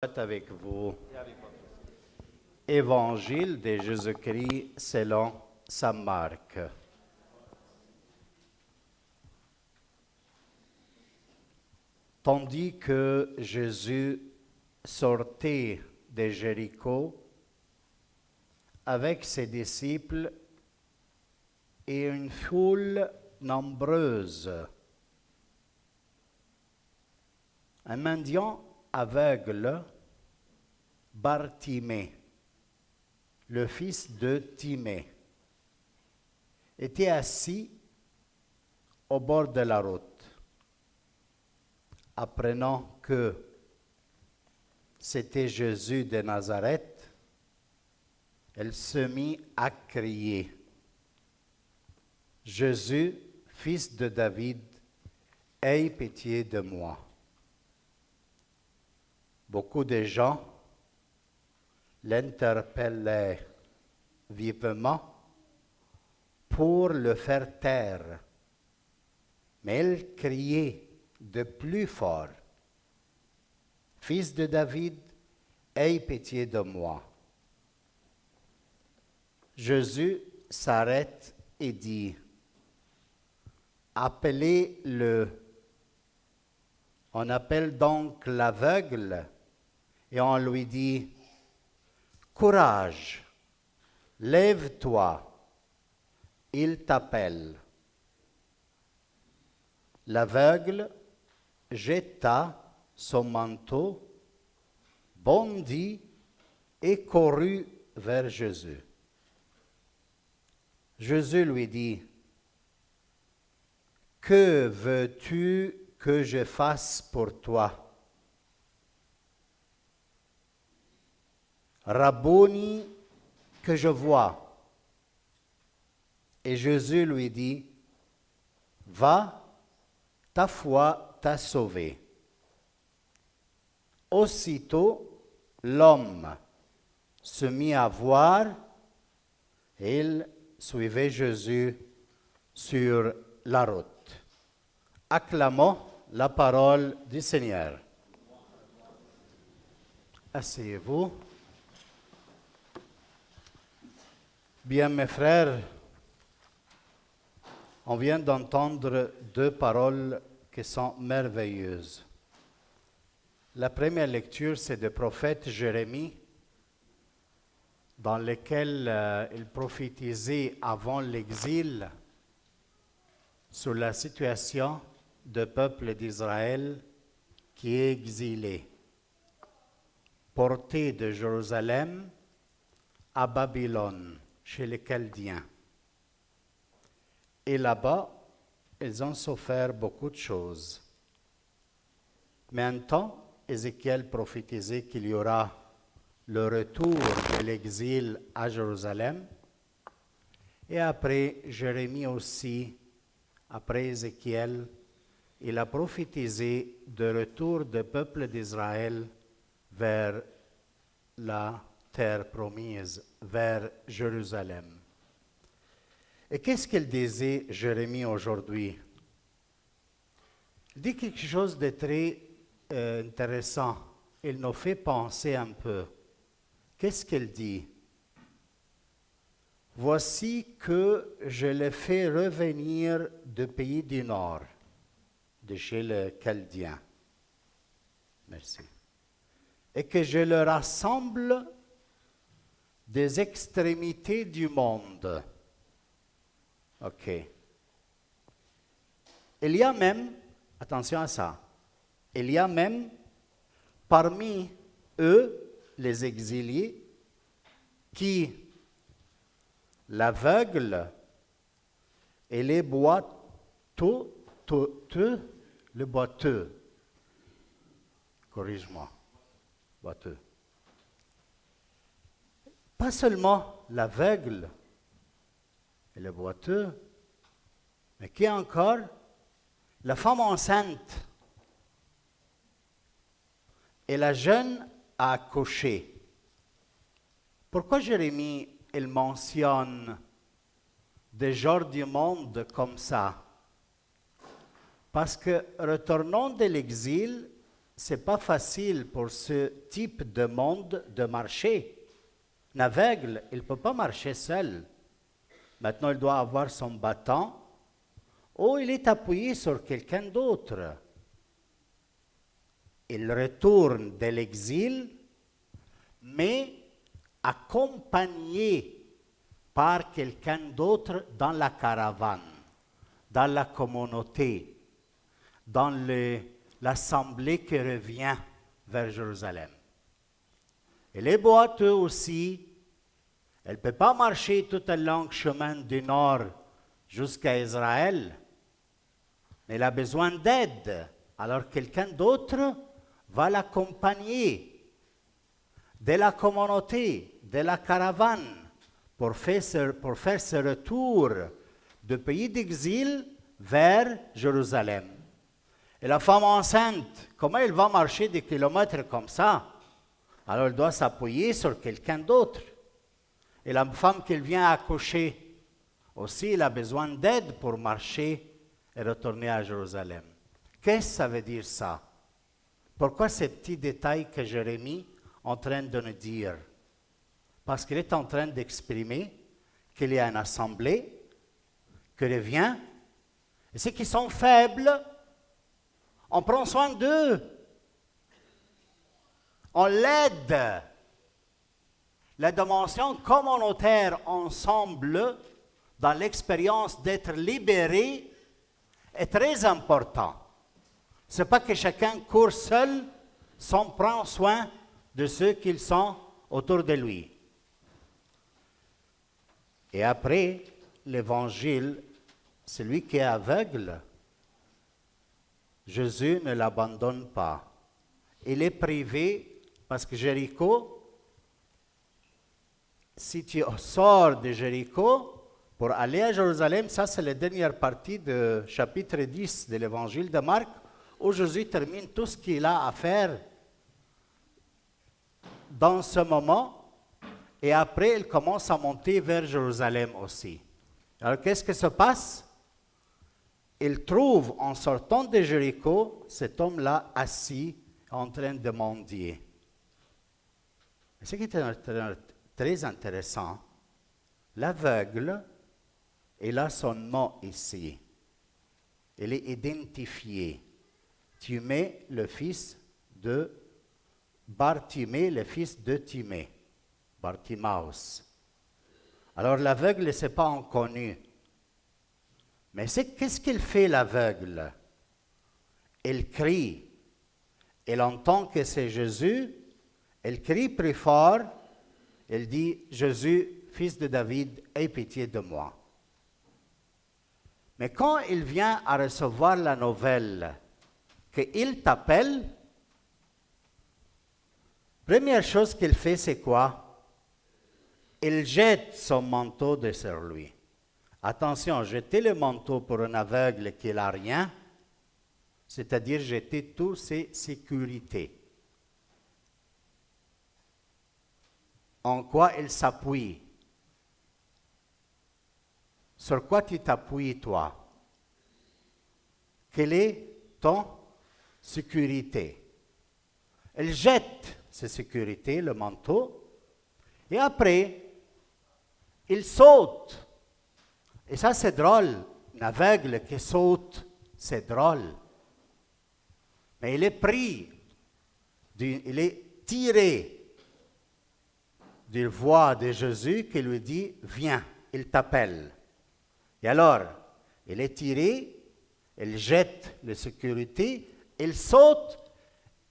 Avec vous. Évangile de Jésus-Christ selon saint Marc. Tandis que Jésus sortait de Jéricho avec ses disciples et une foule nombreuse, un mendiant aveugle, Bartimée, le fils de Timée, était assis au bord de la route. Apprenant que c'était Jésus de Nazareth, elle se mit à crier: « Jésus, fils de David, aie pitié de moi. » Beaucoup de gens l'interpellaient vivement pour le faire taire, mais elle criait de plus fort: « Fils de David, aie pitié de moi. » Jésus s'arrête et dit: « Appelez-le. » On appelle donc l'aveugle et on lui dit: « Courage, lève-toi, il t'appelle. » L'aveugle jeta son manteau, bondit et courut vers Jésus. Jésus lui dit: « Que veux-tu que je fasse pour toi? » Rabboni, que je vois. Et Jésus lui dit: « Va, ta foi t'a sauvé. » Aussitôt, l'homme se mit à voir et il suivait Jésus sur la route. Acclamons la parole du Seigneur. Asseyez-vous. Bien, mes frères, on vient d'entendre deux paroles qui sont merveilleuses. La première lecture, c'est du prophète Jérémie, dans lequel il prophétisait avant l'exil sur la situation du peuple d'Israël qui est exilé, porté de Jérusalem à Babylone, chez les Chaldéens. Et là-bas, ils ont souffert beaucoup de choses. Mais un temps, Ézéchiel prophétisait qu'il y aura le retour de l'exil à Jérusalem. Et après, Jérémie aussi, après Ézéchiel, il a prophétisé de retour du peuple d'Israël vers la terre promise, vers Jérusalem. Et qu'est-ce qu'il disait Jérémie aujourd'hui? Il dit quelque chose de très intéressant. Il nous fait penser un peu. Qu'est-ce qu'il dit? « Voici que je les fais revenir du pays du Nord, de chez les Chaldéens. » Merci. « Et que je leur rassemble des extrémités du monde. » OK. Il y a même, attention à ça, il y a même parmi eux, les exilés, qui, l'aveugle et les boiteux, le boiteux, corrige-moi, boiteux. Pas seulement l'aveugle et le boiteux, mais qui encore? La femme enceinte et la jeune à accoucher. Pourquoi Jérémie, il mentionne des genres du monde comme ça? Parce que retournant de l'exil, c'est pas facile pour ce type de monde de marcher. Un aveugle, il ne peut pas marcher seul. Maintenant, il doit avoir son bâton ou il est appuyé sur quelqu'un d'autre. Il retourne de l'exil, mais accompagné par quelqu'un d'autre dans la caravane, dans la communauté, dans l'assemblée qui revient vers Jérusalem. Elle est boiteuse aussi. Elle ne peut pas marcher tout le long chemin du nord jusqu'à Israël. Mais elle a besoin d'aide. Alors quelqu'un d'autre va l'accompagner de la communauté, de la caravane, pour faire ce retour du pays d'exil vers Jérusalem. Et la femme enceinte, comment elle va marcher des kilomètres comme ça? Alors elle doit s'appuyer sur quelqu'un d'autre. Et la femme qui vient accoucher, aussi elle a besoin d'aide pour marcher et retourner à Jérusalem. Qu'est-ce que ça veut dire ça? Pourquoi ces petits détails que Jérémie est en train de nous dire? Parce qu'il est en train d'exprimer qu'il y a une assemblée qui revient, et ceux qui sont faibles, on prend soin d'eux. On l'aide. La dimension communautaire ensemble, dans l'expérience d'être libéré, est très importante. Ce n'est pas que chacun court seul sans prendre soin de ceux qui sont autour de lui. Et après, l'évangile, celui qui est aveugle, Jésus ne l'abandonne pas. Il est privé parce que Jéricho, si tu sors de Jéricho pour aller à Jérusalem, ça c'est la dernière partie du chapitre 10 de l'évangile de Marc, où Jésus termine tout ce qu'il a à faire dans ce moment, et après il commence à monter vers Jérusalem aussi. Alors qu'est-ce qui se passe? Il trouve, en sortant de Jéricho, cet homme-là assis, en train de mendier. Ce qui est très intéressant, l'aveugle, il a son nom ici. Il est identifié. Timée, le fils de Bartimée, le fils de Timée, Bartimaeus. Alors l'aveugle ne s'est pas inconnu. Mais qu'est-ce qu'il fait l'aveugle? Il crie. Il entend que c'est Jésus. Il crie plus fort. Il dit, Jésus, fils de David, aie pitié de moi. Mais quand il vient à recevoir la nouvelle qu'il t'appelle, première chose qu'il fait, c'est quoi? Il jette son manteau de sur lui. Attention, jeter le manteau pour un aveugle qui n'a rien, c'est-à-dire jeter toutes ses sécurités. En quoi il s'appuie? Sur quoi tu t'appuies, toi? Quelle est ton sécurité? Il jette ses sécurités, le manteau, et après, il saute. Et ça, c'est drôle. Un aveugle qui saute, c'est drôle. Mais il est pris, il est tiré d'une voix de Jésus qui lui dit, viens, il t'appelle. Et alors, il est tiré, il jette les sécurités, il saute,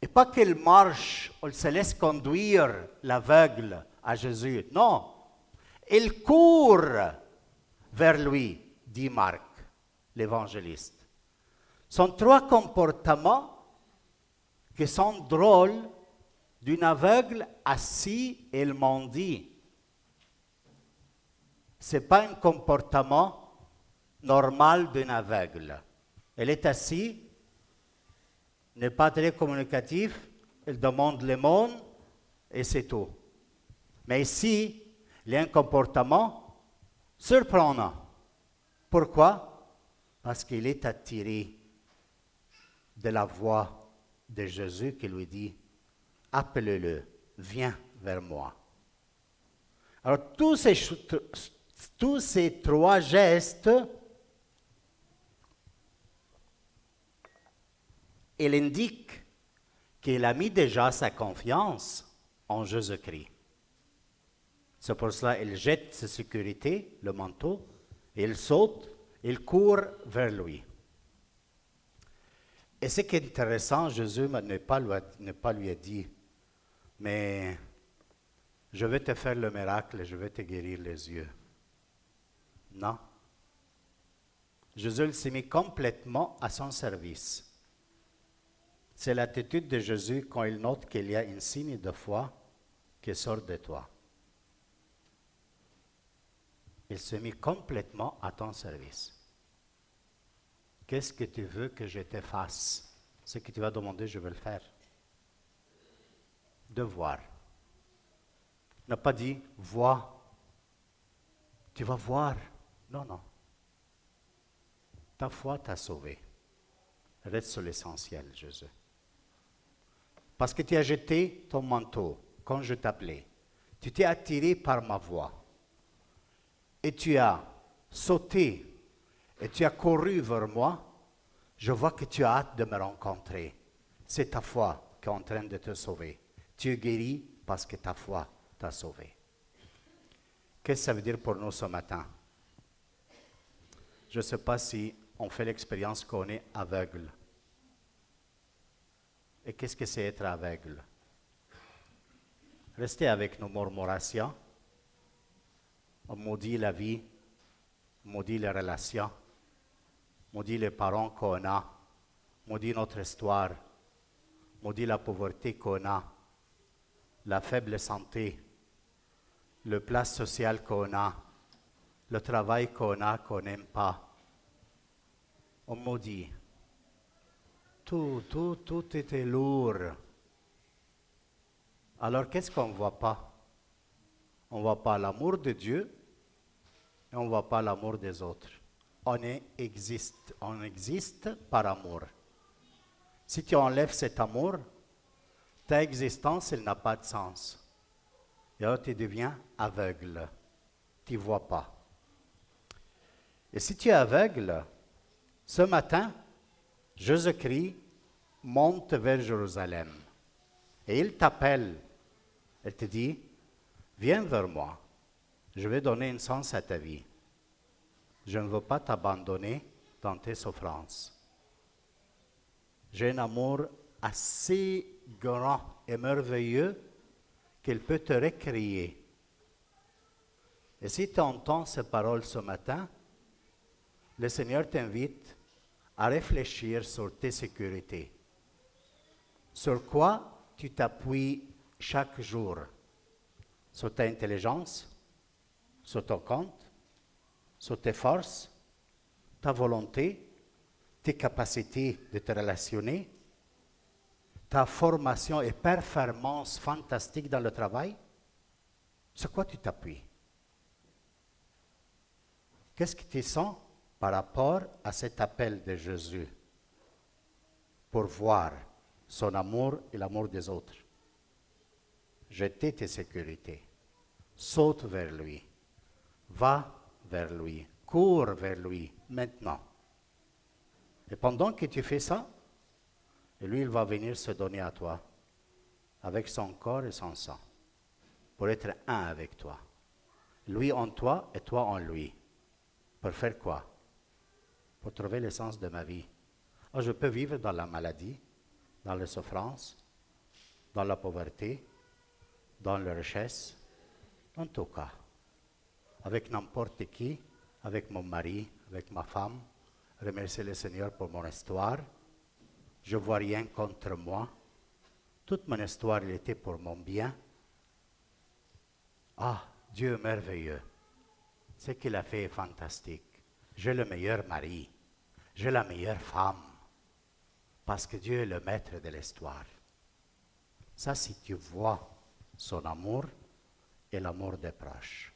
et pas qu'il marche, ou il se laisse conduire l'aveugle à Jésus. Non, il court vers lui, dit Marc, l'évangéliste. Ce sont trois comportements qui sont drôles d'un aveugle assis et il mendie. Ce n'est pas un comportement normal d'un aveugle. Il est assis, n'est pas très communicatif, il demande le monde et c'est tout. Mais ici, il y a un comportement surprenant. Pourquoi? Parce qu'il est attiré de la voix de Jésus qui lui dit, appelle-le, viens vers moi. Alors tous ces trois gestes, il indique qu'il a mis déjà sa confiance en Jésus-Christ. C'est pour cela qu'il jette sa sécurité, le manteau, et il saute, il court vers lui. Et ce qui est intéressant, Jésus ne pas lui a dit, mais je vais te faire le miracle, je vais te guérir les yeux. Non. Jésus s'est mis complètement à son service. C'est l'attitude de Jésus quand il note qu'il y a un signe de foi qui sort de toi. Il s'est mis complètement à ton service. Qu'est-ce que tu veux que je te fasse? Ce que tu vas demander, je vais le faire. De voir. Il n'a pas dit, vois. Tu vas voir. Non, non. Ta foi t'a sauvé. Reste sur l'essentiel, Jésus. Parce que tu as jeté ton manteau quand je t'appelais. Tu t'es attiré par ma voix. Et tu as sauté et tu as couru vers moi. Je vois que tu as hâte de me rencontrer. C'est ta foi qui est en train de te sauver. Tu es guéri parce que ta foi t'a sauvé. Qu'est-ce que ça veut dire pour nous ce matin? Je ne sais pas si on fait l'expérience qu'on est aveugle. Et qu'est-ce que c'est être aveugle? Restez avec nos murmurations. On maudit la vie, on maudit les relations, on maudit les parents qu'on a, on maudit notre histoire, on maudit la pauvreté qu'on a, la faible santé, le place social qu'on a, le travail qu'on a qu'on n'aime pas. On maudit. Tout était lourd. Alors qu'est-ce qu'on ne voit pas? On ne voit pas l'amour de Dieu et on ne voit pas l'amour des autres. On existe par amour. Si tu enlèves cet amour, ta existence, elle n'a pas de sens. Et alors tu deviens aveugle. Tu ne vois pas. Et si tu es aveugle, ce matin, Jésus-Christ monte vers Jérusalem. Et il t'appelle. Il te dit, viens vers moi. Je vais donner un sens à ta vie. Je ne veux pas t'abandonner dans tes souffrances. J'ai un amour assez grand et merveilleux qu'il peut te recréer. Et si tu entends ces paroles ce matin, le Seigneur t'invite à réfléchir sur tes sécurités. Sur quoi tu t'appuies chaque jour? Sur ta intelligence? Sur ton compte? Sur tes forces? Ta volonté? Tes capacités de te relationner? Ta formation et performance fantastique dans le travail? Sur quoi tu t'appuies? Qu'est-ce que tu sens par rapport à cet appel de Jésus pour voir son amour et l'amour des autres? Jetez tes sécurités, saute vers lui, va vers lui, cours vers lui maintenant. Et pendant que tu fais ça, lui, il va venir se donner à toi avec son corps et son sang pour être un avec toi. Lui en toi et toi en lui. Pour faire quoi? Pour trouver l'essence de ma vie. Oh, je peux vivre dans la maladie, dans la souffrance, dans la pauvreté, dans la richesse, en tout cas. Avec n'importe qui, avec mon mari, avec ma femme, remercier le Seigneur pour mon histoire. Je ne vois rien contre moi. Toute mon histoire, elle était pour mon bien. Ah, Dieu merveilleux. Ce qu'il a fait est fantastique. J'ai le meilleur mari. J'ai la meilleure femme. Parce que Dieu est le maître de l'histoire. Ça, si tu vois son amour et l'amour des proches.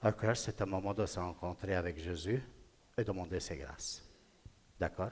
Alors, c'est un moment de se rencontrer avec Jésus et demander ses grâces. D'accord?